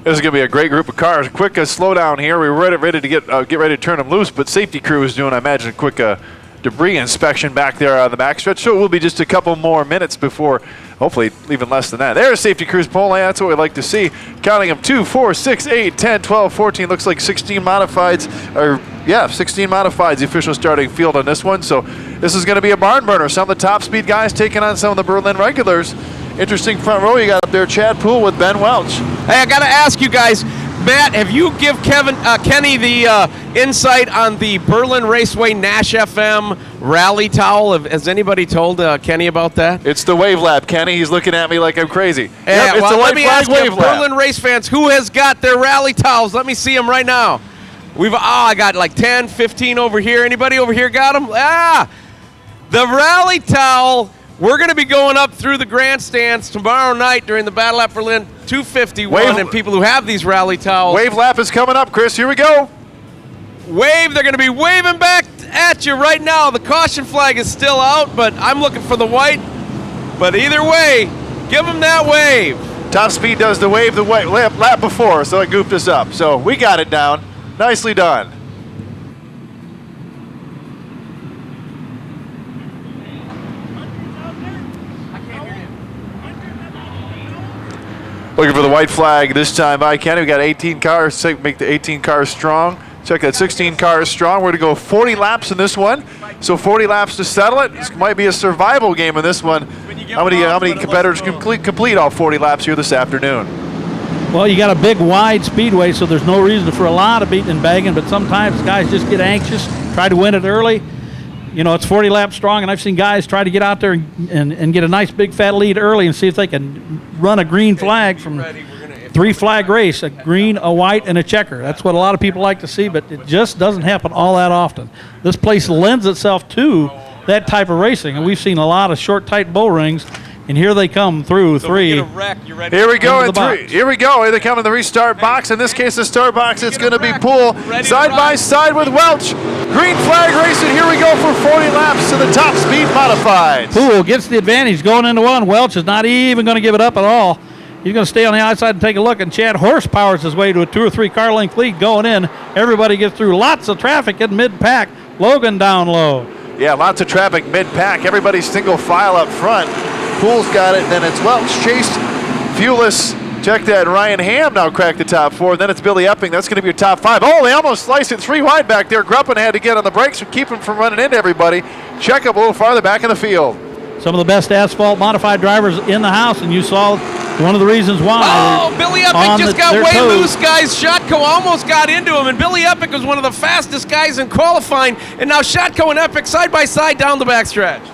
This is going to be a great group of cars. Quick slowdown here. We were ready to get ready to turn them loose, but safety crew is doing, I imagine, a quick debris inspection back there on the backstretch. So it will be just a couple more minutes before, hopefully even less than that. There's safety crew's pole lane. That's what we like to see. Counting them 2, 4, 6, 8, 10, 12, 14. Looks like 16 modifieds. 16 modifieds, the official starting field on this one. So this is going to be a barn burner. Some of the top speed guys taking on some of the Berlin regulars. Interesting front row you got up there, Chad Poole with Ben Welch. Hey, I got to ask you guys, Matt, have you give Kenny the insight on the Berlin Raceway Nash FM rally towel? Has anybody told Kenny about that? It's the wave lap, Kenny. He's looking at me like I'm crazy. Yeah, it's well, the let me ask you, wave lap. Berlin race fans, who has got their rally towels? Let me see them right now. I got like 10, 15 over here. Anybody over here got them? The rally towel. We're going to be going up through the grandstands tomorrow night during the Battle at Berlin 251, and people who have these rally towels. Wave lap is coming up, Chris. Here we go. They're going to be waving back at you right now. The caution flag is still out, but I'm looking for the white. But either way, give them that wave. Top Speed does the wave lap before, so it goofed us up. So we got it down. Nicely done. Looking for the white flag this time by Kenny. We got 18 cars, make the 18 cars strong. Check that 16 cars strong. We're going to go 40 laps in this one. So 40 laps to settle it. This might be a survival game in this one. How many competitors complete all 40 laps here this afternoon? Well, you got a big, wide speedway, so there's no reason for a lot of beating and bagging, but sometimes guys just get anxious, try to win it early. You know, it's 40 laps strong, and I've seen guys try to get out there and get a nice big fat lead early and see if they can run a green flag from 3-flag race, a green, a white, and a checker. That's what a lot of people like to see, but it just doesn't happen all that often. This place lends itself to that type of racing, and we've seen a lot of short, tight bull rings, and here they come through three. Here we go in three. Here we go. Here they come in the restart box. In this case, the start box, it's going to be Poole side by side with Welch. Green flag racing. Here we go for 40 laps to the top speed modified. Poole gets the advantage going into one. Welch is not even going to give it up at all. He's going to stay on the outside and take a look, and Chad horsepowers his way to a 2 or 3 car length lead going in. Everybody gets through. Lots of traffic in mid-pack. Logan down low. Yeah, lots of traffic mid-pack. Everybody's single file up front. Poole's got it, then it's Welch, Chase, Fuelless. Check that, Ryan Ham now cracked the top 4. Then it's Billy Epping. That's going to be your top 5. Oh, they almost sliced it 3 wide back there. Gruppen had to get on the brakes to keep him from running into everybody. Check up a little farther back in the field. Some of the best asphalt modified drivers in the house, and you saw one of the reasons why. Oh, Billy Epping just got way loose, guys. Shotko almost got into him, and Billy Epping was one of the fastest guys in qualifying, and now Shotko and Epic side by side down the backstretch.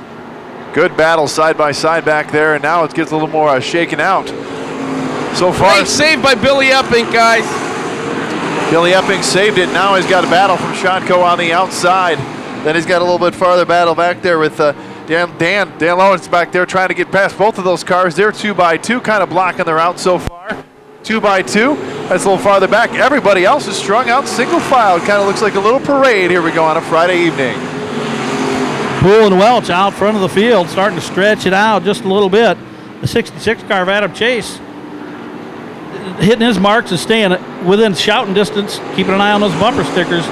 Good battle side by side back there, and now it gets a little more shaken out. So far, great save by Billy Epping, guys. Billy Epping saved it. Now he's got a battle from Shotko on the outside. Then he's got a little bit farther battle back there with Dan Lawrence back there trying to get past both of those cars. They're 2 by 2, kind of blocking their route so far. 2 by 2. That's a little farther back. Everybody else is strung out single file. It kind of looks like a little parade. Here we go on a Friday evening. Poole and Welch out front of the field, starting to stretch it out just a little bit. The 66 car of Adam Chase hitting his marks and staying within shouting distance, keeping an eye on those bumper stickers.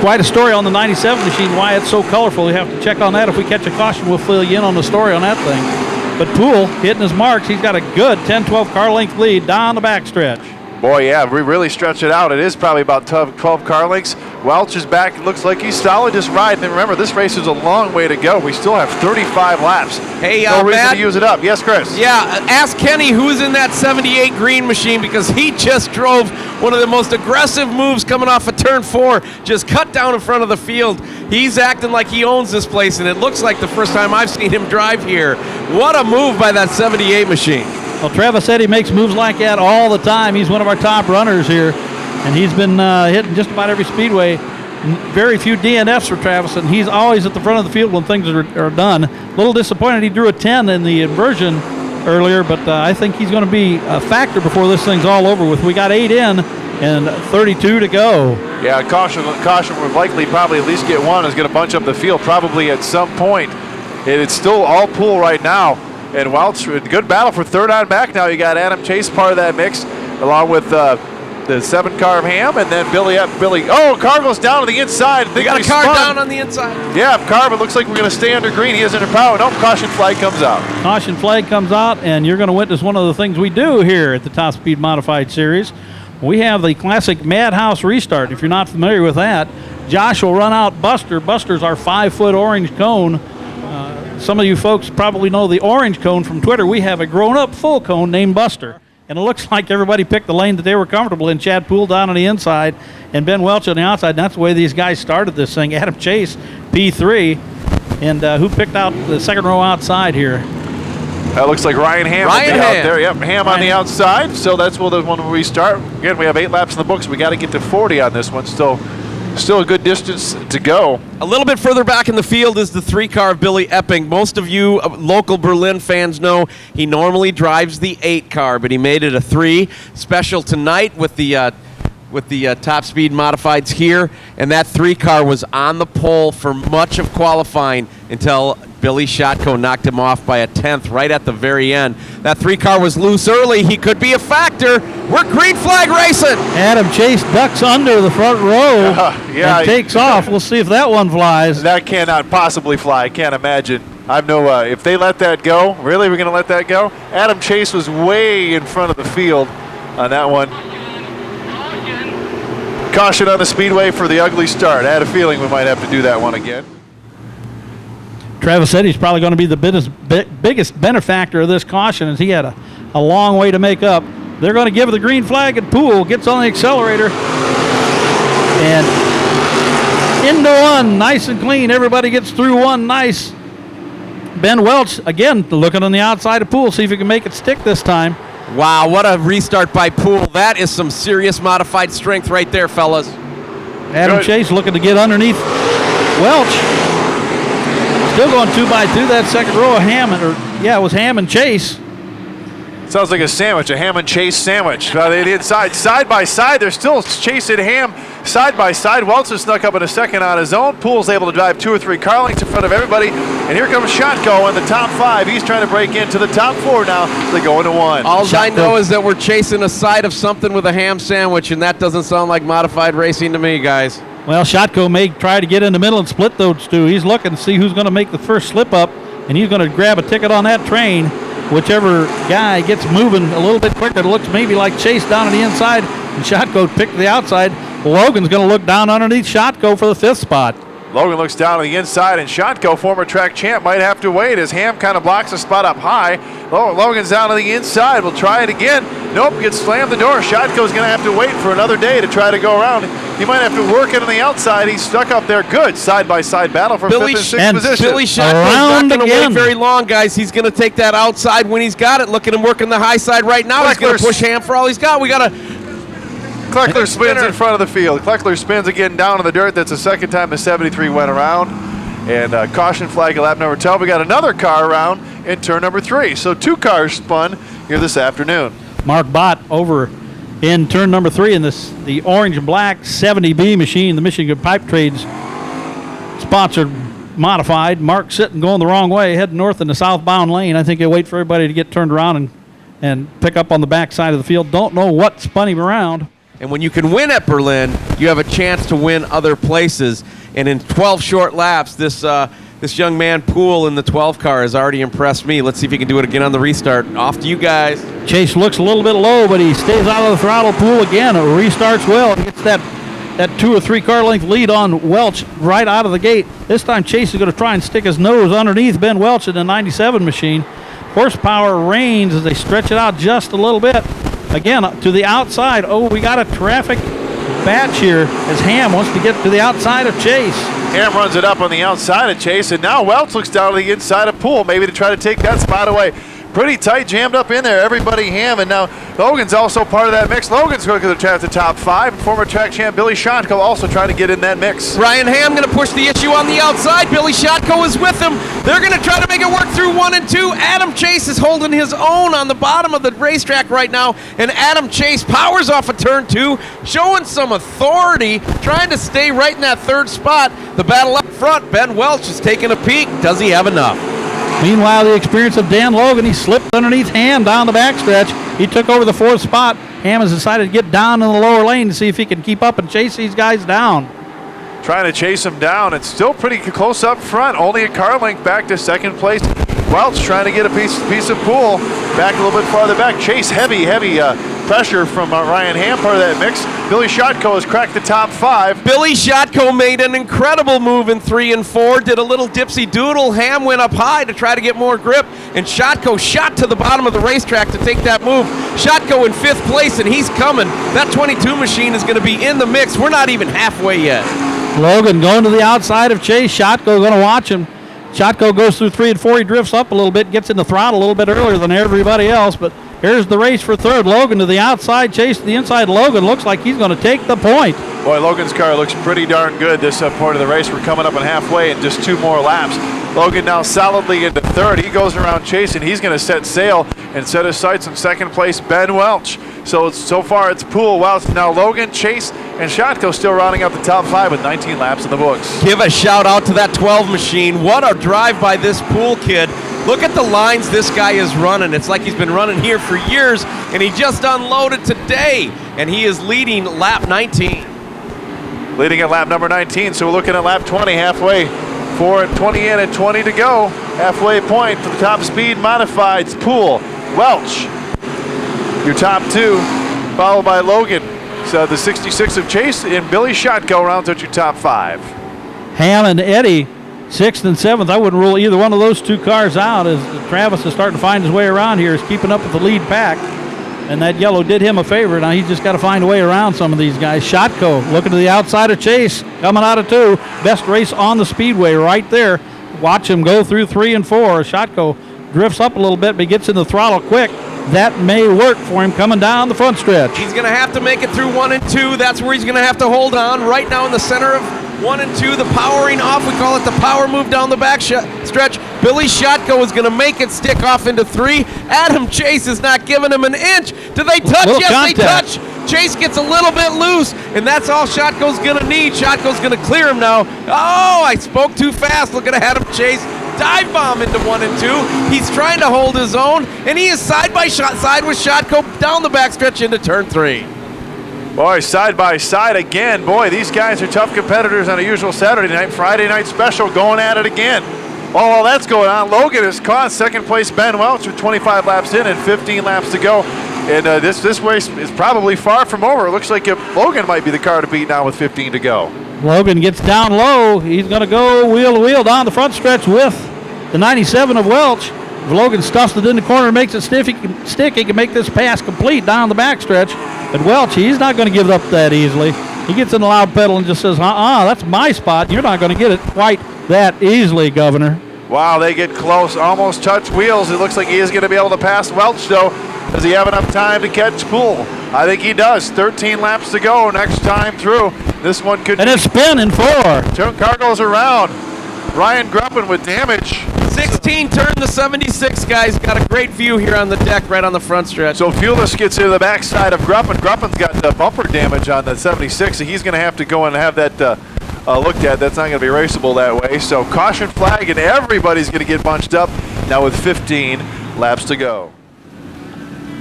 Quite a story on the 97 machine, why it's so colorful. We have to check on that. If we catch a caution, we'll fill you in on the story on that thing. But Poole hitting his marks. He's got a good 10-12 car length lead down the backstretch. Boy, yeah, we really stretch it out. It is probably about 12 car lengths. Welch is back. It looks like he's solid, just riding. And remember, this race is a long way to go. We still have 35 laps. Hey, no reason Matt, to use it up. Yes, Chris? Yeah, ask Kenny who's in that 78 green machine, because he just drove one of the most aggressive moves coming off of turn 4. Just cut down in front of the field. He's acting like he owns this place, and it looks like the first time I've seen him drive here. What a move by that 78 machine. Well, Travis said he makes moves like that all the time. He's one of our top runners here, and he's been hitting just about every speedway. Very few DNFs for Travis, and he's always at the front of the field when things are done. A little disappointed he drew a 10 in the inversion earlier, but I think he's going to be a factor before this thing's all over with. We got 8 in and 32 to go. Yeah, caution would likely probably at least get one. Is going to bunch up the field probably at some point. It's still all Poole right now. And Welch, good battle for third on back now. You got Adam Chase part of that mix. along with the 7 car of Ham, and then Billy. Oh, car goes down to the inside. They got a car down on the inside. Yeah, car, but looks like we're going to stay under green. He is under power. Nope, caution flag comes out. Caution flag comes out, and you're going to witness one of the things we do here at the Top Speed Modified Series. We have the classic Madhouse restart. If you're not familiar with that, Josh will run out Buster. Buster's our 5-foot orange cone. Some of you folks probably know the orange cone from Twitter. We have a grown-up full cone named Buster. And it looks like everybody picked the lane that they were comfortable in. Chad Poole down on the inside and Ben Welch on the outside. And that's the way these guys started this thing. Adam Chase, P3. And who picked out the second row outside here? That looks like Ryan Ham will be out there. Yep, Ham on the outside. So that's where the one we start. Again, we have 8 laps in the books. We got to get to 40 on this one. Still a good distance to go. A little bit further back in the field is the 3-car of Billy Epping. Most of you local Berlin fans know he normally drives the 8-car, but he made it a 3. Special tonight with the Top Speed Modifieds here, and that 3-car was on the pole for much of qualifying until Billy Shotko knocked him off by a 10th right at the very end. That 3-car was loose early. He could be a factor. We're green flag racing. Adam Chase ducks under the front row and takes off. We'll see if that one flies. That cannot possibly fly. I can't imagine. I've no, if they let that go, really, we're going to let that go? Adam Chase was way in front of the field on that one. Caution on the speedway for the ugly start. I had a feeling we might have to do that one again. Travis said he's probably going to be the biggest benefactor of this caution, as he had a long way to make up. They're going to give the green flag, and Poole gets on the accelerator. And into one, nice and clean. Everybody gets through one nice. Ben Welch, again, looking on the outside of Poole, see if he can make it stick this time. Wow, what a restart by Poole. That is some serious modified strength right there, fellas. Adam Chase looking to get underneath Welch. Still going 2x2. That second row of Hammond, it was Ham and Chase. Sounds like a sandwich, a Ham and Chase sandwich. They inside, side by side. They're still Chase and Ham side by side. Welch has snuck up in a second on his own. Poole's able to drive 2 or 3 car lengths in front of everybody. And here comes Shotko in the top 5. He's trying to break into the top 4 now. They go into 1. All I know is that we're chasing a side of something with a ham sandwich, and that doesn't sound like modified racing to me, guys. Well, Shotko may try to get in the middle and split those two. He's looking to see who's going to make the first slip up, and he's going to grab a ticket on that train. Whichever guy gets moving a little bit quicker, it looks maybe like Chase down on the inside, and Shotko picked the outside. Logan's going to look down underneath Shotko for the 5th spot. Logan looks down on the inside, and Shotko, former track champ, might have to wait as Ham kind of blocks the spot up high. Logan's down on the inside. We'll try it again. Nope, gets slammed the door. Shotko's going to have to wait for another day to try to go around. He might have to work it on the outside. He's stuck up there. Good side-by-side battle for 5th and 6th position. Billy Shotko's not going to wait very long, guys. He's going to take that outside when he's got it. Look at him working the high side right now. He's going to push Ham for all he's got. We got to... Kleckler spins in front of the field. Kleckler spins again down in the dirt. That's the second time the 73 went around. And caution flag at lap number 12. We got another car around in turn number 3. So 2 cars spun here this afternoon. Mark Bott over in turn number 3 in the orange and black 70B machine, the Michigan Pipe Trades sponsored modified. Mark sitting going the wrong way, heading north in the southbound lane. I think he'll wait for everybody to get turned around and pick up on the back side of the field. Don't know what spun him around. And when you can win at Berlin, you have a chance to win other places. And in 12 short laps, this young man, Poole, in the 12 car has already impressed me. Let's see if he can do it again on the restart. Off to you guys. Chase looks a little bit low, but he stays out of the throttle. Poole again. It restarts well. He gets that 2 or 3 car length lead on Welch right out of the gate. This time Chase is going to try and stick his nose underneath Ben Welch in the 97 machine. Horsepower reigns as they stretch it out just a little bit. Again, to the outside. Oh, we got a traffic batch here as Ham wants to get to the outside of Chase. Ham runs it up on the outside of Chase, and now Welch looks down to the inside of Poole, maybe to try to take that spot away. Pretty tight, jammed up in there. Everybody Ham, and now Logan's also part of that mix. Logan's going to the top 5. Former track champ Billy Shotko also trying to get in that mix. Ryan Ham going to push the issue on the outside. Billy Shotko is with him. They're going to try to make it work through 1 and 2. Adam Chase is holding his own on the bottom of the racetrack right now, and Adam Chase powers off of turn 2, showing some authority, trying to stay right in that 3rd spot. The battle up front, Ben Welch is taking a peek. Does he have enough? Meanwhile, the experience of Dan Logan, he slipped underneath Ham down the backstretch. He took over the 4th spot. Hammond's decided to get down in the lower lane to see if he can keep up and chase these guys down. Trying to chase him down. It's still pretty close up front. Only a car length back to second place. Welch trying to get a piece of pool back a little bit farther back. Chase heavy pressure from Ryan Ham, part of that mix. Billy Shotko has cracked the top 5. Billy Shotko made an incredible move in 3 and 4, did a little dipsy doodle. Ham went up high to try to get more grip, and Shotko shot to the bottom of the racetrack to take that move. Shotko in 5th place, and he's coming. That 22 machine is going to be in the mix. We're not even halfway yet. Logan going to the outside of Chase. Shotko going to watch him. Shotko goes through 3 and 4. He drifts up a little bit, gets in the throttle a little bit earlier than everybody else, but here's the race for 3rd. Logan to the outside, Chase to the inside. Logan looks like he's going to take the point. Boy, Logan's car looks pretty darn good this part of the race. We're coming up on halfway in just 2 more laps. Logan now solidly into 3rd. He goes around Chase, and he's going to set sail and set his sights on 2nd place, Ben Welch. So far it's Poole, Welch, now Logan, Chase, and Shotko still rounding out the top 5 with 19 laps in the books. Give a shout out to that 12 machine. What a drive by this Poole kid. Look at the lines this guy is running. It's like he's been running here for years, and he just unloaded today, and he is leading lap 19. Leading at lap number 19, so we're looking at lap 20 halfway. 4:20 in and 20 to go. Halfway point for the top speed modifieds. Poole, Welch, your top 2, followed by Logan. So the 66 of Chase and Billy Shotko rounds out your top 5. Ham and Eddie, 6th and 7th. I wouldn't rule either one of those 2 cars out as Travis is starting to find his way around here. He's keeping up with the lead pack. And that yellow did him a favor. Now he's just got to find a way around some of these guys. Shotko looking to the outside of Chase, coming out of 2. Best race on the speedway right there. Watch him go through 3 and 4. Shotko drifts up a little bit, but he gets in the throttle quick. That may work for him coming down the front stretch. He's going to have to make it through 1 and 2. That's where he's going to have to hold on. Right now in the center of 1 and 2, the powering off. We call it the power move down the back stretch. Billy Shotko is going to make it stick off into 3. Adam Chase is not giving him an inch. Do they touch? Little yes, contact. they touch. Chase gets a little bit loose, and that's all Shotko's going to need. Shotko's going to clear him now. Oh, I spoke too fast. Look at Adam Chase. Dive bomb into 1 and 2. He's trying to hold his own, and he is side by side with Shotko down the backstretch into turn 3. Boy, side by side again. Boy, these guys are tough competitors on a usual Saturday night. Friday night special going at it again. While that's going on, Logan is caught 2nd place Ben Welch with 25 laps in and 15 laps to go. And this race is probably far from over. It looks like Logan might be the car to beat now with 15 to go. Logan gets down low. He's going to go wheel to wheel down the front stretch with the 97 of Welch. If Logan stuffs it in the corner and makes it stick, he can make this pass complete down the backstretch. But Welch, he's not going to give it up that easily. He gets in the loud pedal and just says, that's my spot. You're not going to get it quite that easily, Governor. Wow, they get close, almost touch wheels. It looks like he is going to be able to pass Welch, though. Does he have enough time to catch Poole? I think he does. 13 laps to go next time through. This one could... And it's spinning 4. Car goes around. Ryan Gruppen with damage. 16 turn the 76, guys. Got a great view here on the deck right on the front stretch. So Fuelis gets into the backside of Gruppen. Gruppen's got bumper damage on the 76, so he's going to have to go and have that looked at. That's not going to be raceable that way. So caution flag, and everybody's going to get bunched up now with 15 laps to go.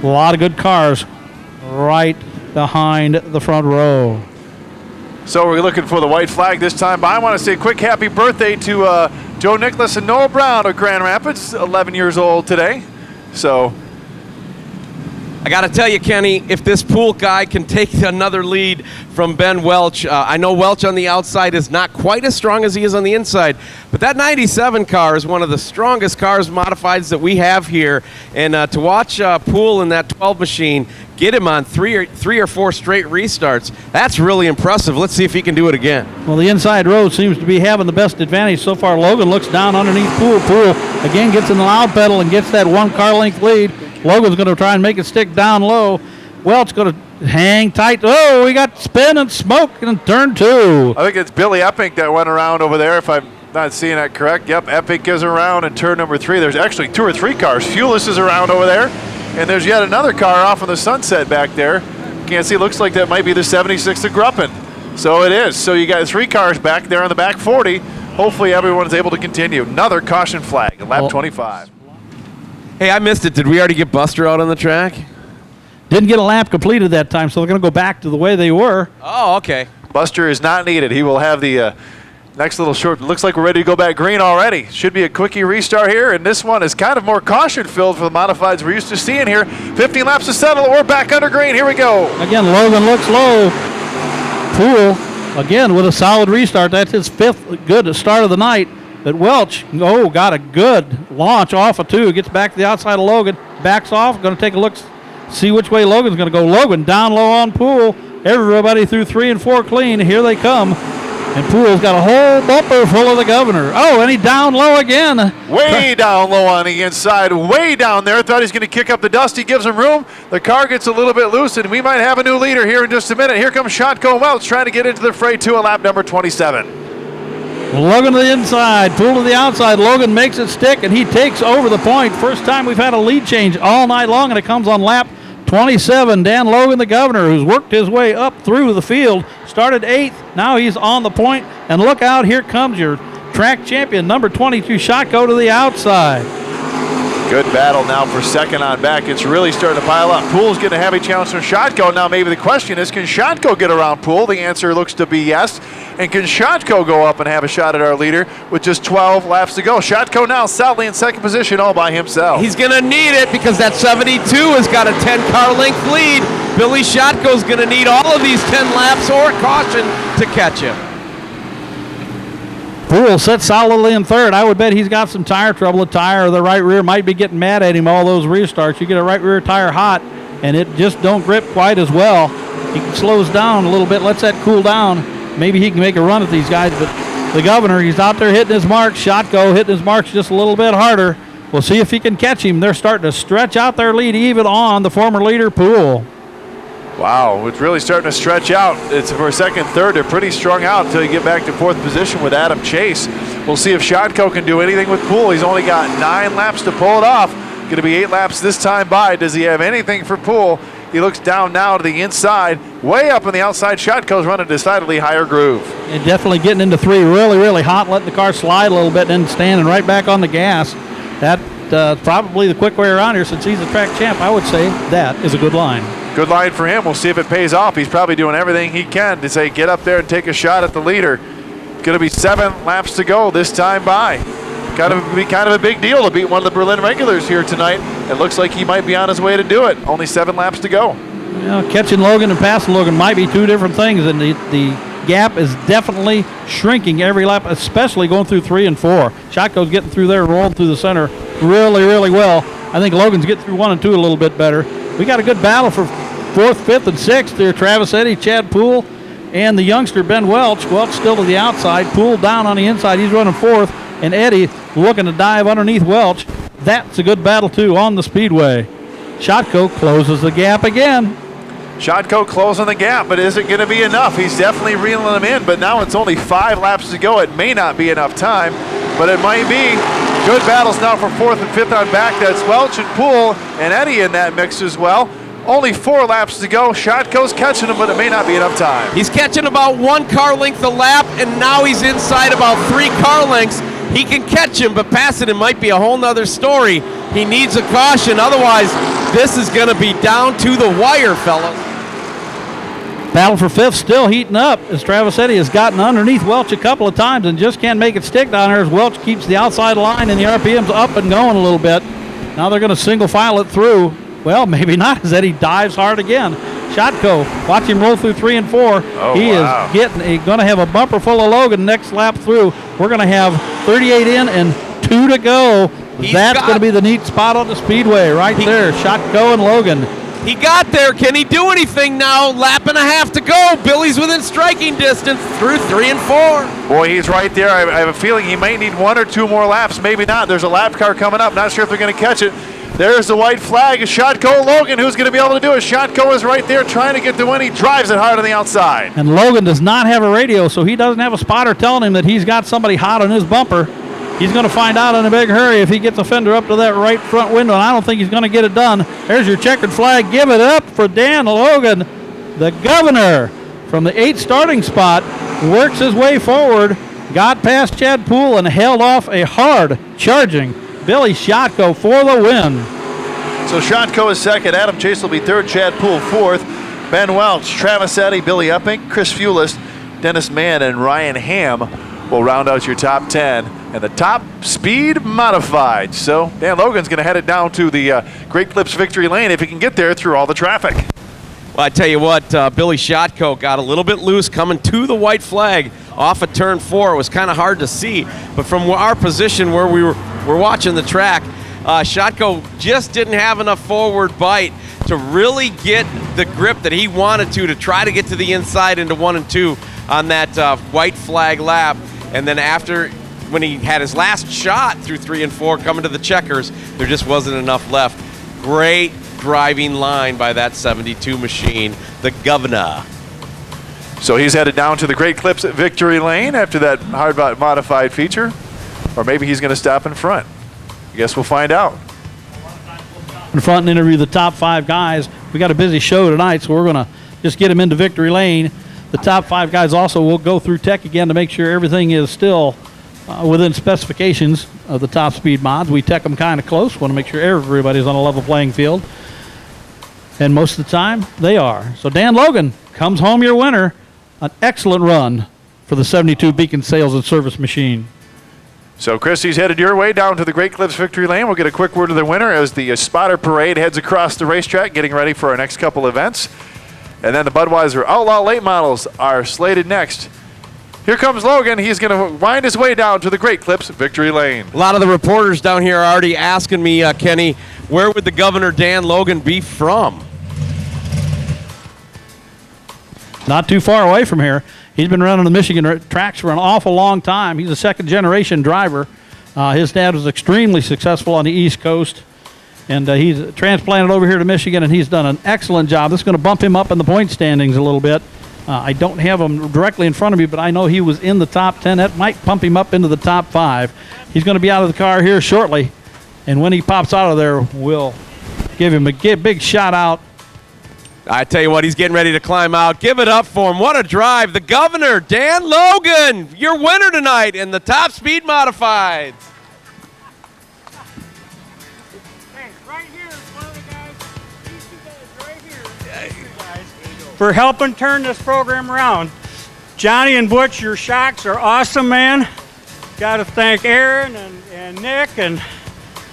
A lot of good cars right behind the front row. So we're looking for the white flag this time, but I want to say a quick happy birthday to Joe Nicholas and Noah Brown of Grand Rapids, 11 years old today. So I got to tell you, Kenny, if this Poole guy can take another lead from Ben Welch, I know Welch on the outside is not quite as strong as he is on the inside, but that 97 car is one of the strongest cars modifieds that we have here. And to watch Poole in that 12 machine get him on three or four straight restarts, that's really impressive. Let's see if he can do it again. Well, the inside road seems to be having the best advantage so far. Logan looks down underneath Poole. Poole again gets in the loud pedal and gets that 1 car length lead. Logan's going to try and make it stick down low. Welch going to hang tight. Oh, we got spin and smoke in turn 2. I think it's Billy Epping that went around over there, if I'm not seeing that correct. Yep, Epping is around in turn number 3. There's actually 2 or 3 cars. Fuelis is around over there, and there's yet another car off in the sunset back there. Can't see, looks like that might be the 76 of Gruppen. So it is. So you got 3 cars back there on the back 40. Hopefully everyone's able to continue. Another caution flag, lap 25. Hey, I missed it. Did we already get Buster out on the track? Didn't get a lap completed that time, so they're going to go back to the way they were. Oh, okay. Buster is not needed. He will have the next little short. Looks like we're ready to go back green already. Should be a quickie restart here, and this one is kind of more caution-filled for the modifieds we're used to seeing here. 15 laps to settle. We're back under green. Here we go. Again, Logan looks low. Poole, again, with a solid restart. That's his 5th good start of the night. But Welch, got a good launch off of 2. Gets back to the outside of Logan. Backs off. Going to take a look, see which way Logan's going to go. Logan down low on Poole. Everybody through 3 and 4 clean. Here they come. And Poole's got a whole bumper full of the Governor. Oh, and he down low again. Way down low on the inside. Way down there. Thought he's going to kick up the dust. He gives him room. The car gets a little bit loose, and we might have a new leader here in just a minute. Here comes Shotko Welch trying to get into the fray to a lap number 27. Logan to the inside, Poole to the outside. Logan makes it stick, and he takes over the point. First time we've had a lead change all night long, and it comes on lap 27. Dan Logan, the Governor, who's worked his way up through the field, started 8th. Now he's on the point, and look out, here comes your track champion, number 22, Shotko to the outside. Good battle now for second on back. It's really starting to pile up. Poole's getting a heavy challenge from Shotko. Now maybe the question is, can Shotko get around Poole? The answer looks to be yes. And can Shotko go up and have a shot at our leader with just 12 laps to go? Shotko now solidly in second position all by himself. He's going to need it because that 72 has got a 10-car length lead. Billy Shotko's going to need all of these 10 laps or caution to catch him. Poole sits solidly in 3rd. I would bet he's got some tire trouble. The tire or the right rear might be getting mad at him all those restarts. You get a right rear tire hot, and it just don't grip quite as well. He slows down a little bit, lets that cool down. Maybe he can make a run at these guys, but the Governor, he's out there hitting his marks. Shotko hitting his marks just a little bit harder. We'll see if he can catch him. They're starting to stretch out their lead even on the former leader, Poole. Wow, it's really starting to stretch out. It's for second, third. They're pretty strung out until you get back to 4th position with Adam Chase. We'll see if Shotko can do anything with Poole. He's only got 9 laps to pull it off. Going to be 8 laps this time by. Does he have anything for Poole? He looks down now to the inside. Way up on the outside, Shotko's running a decidedly higher groove. And definitely getting into 3 really, really hot, letting the car slide a little bit and standing right back on the gas. That's probably the quick way around here. Since he's a track champ, I would say that is a good line. Good line for him. We'll see if it pays off. He's probably doing everything he can to say get up there and take a shot at the leader. Going to be 7 laps to go this time by. Kind of a big deal to beat one of the Berlin regulars here tonight. It looks like he might be on his way to do it. Only 7 laps to go. Catching Logan and passing Logan might be 2 different things, and the gap is definitely shrinking every lap, especially going through 3 and 4. Shotko's getting through there, rolling through the center really, really well. I think Logan's getting through 1 and 2 a little bit better. We got a good battle for 4th, 5th, and 6th there. Travis Eddy, Chad Poole, and the youngster Ben Welch. Welch still to the outside. Poole down on the inside. He's running 4th, and Eddy looking to dive underneath Welch. That's a good battle, too, on the speedway. Shotko closes the gap again. Shotko closing the gap, but is it going to be enough? He's definitely reeling them in, but now it's only 5 laps to go. It may not be enough time, but it might be. Good battles now for 4th and 5th on back. That's Welch and Poole and Eddy in that mix as well. Only 4 laps to go. Shotko's catching him, but it may not be enough time. He's catching about 1 car length a lap, and now he's inside about 3 car lengths. He can catch him, but passing him might be a whole nother story. He needs a caution. Otherwise, this is going to be down to the wire, fellas. Battle for 5th still heating up as Travis Eddy has gotten underneath Welch a couple of times and just can't make it stick down there as Welch keeps the outside line and the RPM's up and going a little bit. Now they're going to single file it through. Well, maybe not, as Eddy dives hard again. Shotko, watch him roll through 3 and 4. He is going to have a bumper full of Logan next lap through. We're going to have 38 in and 2 to go. That's going to be the neat spot on the speedway right there. Shotko and Logan. He got there. Can he do anything now? Lap and a half to go. Billy's within striking distance through 3 and 4. Boy, he's right there. I have a feeling he might need 1 or 2 more laps. Maybe not. There's a lap car coming up. Not sure if they're going to catch it. There's the white flag. It's Shotko Logan. Who's going to be able to do it? Shotko is right there trying to get the win. He drives it hard on the outside. And Logan does not have a radio, so he doesn't have a spotter telling him that he's got somebody hot on his bumper. He's going to find out in a big hurry if he gets a fender up to that right front window, and I don't think he's going to get it done. There's your checkered flag. Give it up for Dan Logan. The Governor from the 8th starting spot works his way forward, got past Chad Poole, and held off a hard charging Billy Shotko for the win. So So Shotko is second. Adam Chase will be third. Chad Poole fourth. Ben Welch, Travis Eddy, Billy Upping, Chris Fulis, Dennis Mann, and Ryan Ham will round out your top 10 and the top speed modified. So Dan Logan's going to head it down to the Great Clips victory lane if he can get there through all the traffic. Well, I tell you what, Billy Shotko got a little bit loose coming to the white flag off of turn 4. It was kind of hard to see, but from our position where we're watching the track, Shotko just didn't have enough forward bite to really get the grip that he wanted to try to get to the inside into 1 and 2 on that white flag lap. And then after, when he had his last shot through 3 and 4 coming to the checkers, there just wasn't enough left. Great driving line by that 72 machine, the Governor. So he's headed down to the Great Clips at victory lane after that hard modified feature, or maybe he's going to stop in front. I guess we'll find out. In front and interview the top 5 guys. We got a busy show tonight, so we're going to just get them into victory lane. The top 5 guys also will go through tech again to make sure everything is still within specifications of the top speed mods. We tech them kind of close. Want to make sure everybody's on a level playing field. And most of the time, they are. So Dan Logan comes home your winner. An excellent run for the 72 Beacon Sales and Service machine. So Christie's headed your way down to the Great Clips victory lane. We'll get a quick word of the winner as the spotter parade heads across the racetrack, getting ready for our next couple events. And then the Budweiser Outlaw Late Models are slated next. Here comes Logan. He's going to wind his way down to the Great Clips victory lane. A lot of the reporters down here are already asking me, Kenny, where would the Governor Dan Logan be from? Not too far away from here. He's been running the Michigan tracks for an awful long time. He's a second-generation driver. His dad was extremely successful on the East Coast, and he's transplanted over here to Michigan, and he's done an excellent job. This is going to bump him up in the point standings a little bit. I don't have him directly in front of me, but I know he was in the top 10. That might pump him up into the top 5. He's going to be out of the car here shortly, and when he pops out of there, we'll give him a big shout-out. I tell you what, he's getting ready to climb out. Give it up for him. What a drive. The Governor, Dan Logan, your winner tonight in the top speed modifieds. Hey, right here is one of the guys. These 2 guys right here. These 2 guys for helping turn this program around. Johnny and Butch, your shocks are awesome, man. Got to thank Aaron and Nick and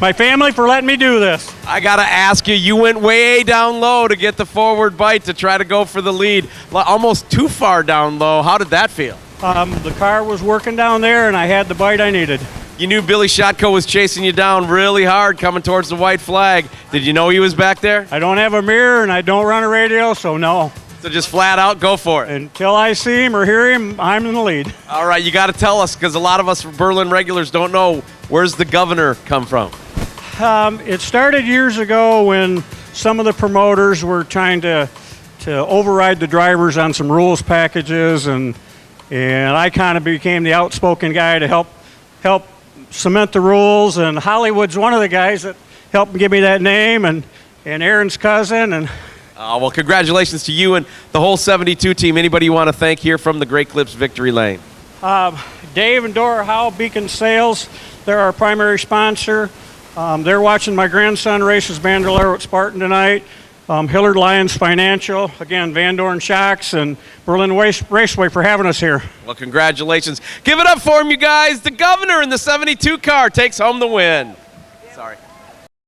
my family for letting me do this. I got to ask you, you went way down low to get the forward bite to try to go for the lead. Almost too far down low. How did that feel? The car was working down there, and I had the bite I needed. You knew Billy Shotko was chasing you down really hard coming towards the white flag. Did you know he was back there? I don't have a mirror, and I don't run a radio, so no. So just flat out go for it. Until I see him or hear him, I'm in the lead. All right, you got to tell us, because a lot of us Berlin regulars don't know, where's the Governor come from? It started years ago when some of the promoters were trying to override the drivers on some rules packages, and I kind of became the outspoken guy to help cement the rules. And Hollywood's one of the guys that helped give me that name, and Aaron's cousin. And well, congratulations to you and the whole 72 team. Anybody you want to thank here from the Great Clips victory lane? Dave and Dora Howe, Beacon Sales, they're our primary sponsor. They're watching my grandson race his Bandolero at Spartan tonight. Hillard Lyons Financial, again, Van Dorn Shocks, and Berlin Raceway for having us here. Well, congratulations. Give it up for him, you guys. The Governor in the 72 car takes home the win.